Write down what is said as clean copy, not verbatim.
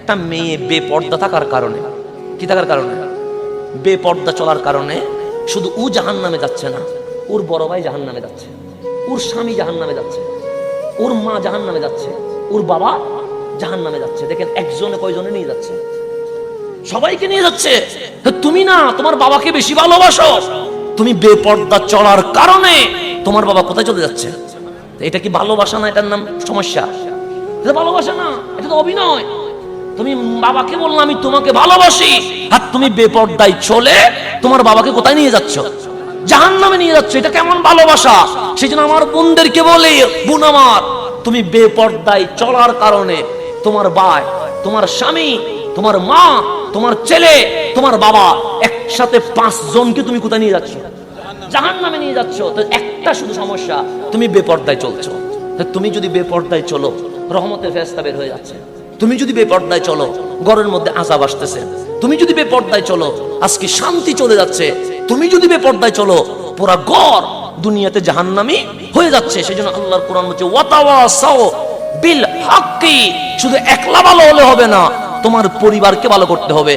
একটা মেয়ে বেপর্দা থাকার কারণে, কি থাকার কারণে, বেপর্দা চলার কারণে শুধু ও জাহান্নামে যাচ্ছে না, ওর বড় ভাই জাহান্নামে যাচ্ছে, ওর স্বামী জাহান্নামে যাচ্ছে, ওর মা জাহান্নামে যাচ্ছে, ওর বাবা জাহান্নামে যাচ্ছে। দেখেন একজনে কয়জনে নিয়ে যাচ্ছে, সবাইকে নিয়ে যাচ্ছে। তুমি না তোমার বাবাকে বেশি ভালোবাসো, তুমি বেপর্দা চলার কারণে তোমার বাবা কোথায় চলে যাচ্ছে। এটা কি ভালোবাসা না? এটার নাম সমস্যা। এটা ভালোবাসা না, এটা তো অভিনয়। তুমি বাবাকে বললাম আমি তোমাকে ভালোবাসি, আর তুমি বেপর্দায় চলে তোমার বাবাকে কোথায় নিয়ে যাচ্ছ? জাহান্নামে নিয়ে যাচ্ছ। এটা কেমন ভালোবাসা? সেই জন্য আমার বোনদেরকে বলি, বোন আমার, তুমি বেপর্দায় চলার কারণে তোমার ভাই, তোমার স্বামী, তোমার মা, তোমার ছেলে, তোমার বাবা, একসাথে 5 জনকে তুমি কোথায় নিয়ে যাচ্ছ? জাহান্নামে নিয়ে যাচ্ছ। তো একটা শুধু সমস্যা, তুমি বেপর্দায় চলছো। তুমি যদি বেপর্দায় চলো, রহমতের ফেরেশতা বের হয়ে যাচ্ছে। তুমি যদি বেপর্দায় চলো, ঘরের মধ্যে আযাব আসতেছে। তুমি যদি বেপর্দায় চলো, আজকে শান্তি চলে যাচ্ছে। তুমি যদি বেপর্দায় চলো, পুরা ঘর দুনিয়াতে জাহান্নামী হয়ে যাচ্ছে। সেজন্য আল্লাহর কোরআন বলছে ওয়াতাওয়াসাও বিল হাক্কি, শুধু একলা ভালো হলে হবে না, তোমার পরিবারকে ভালো করতে হবে।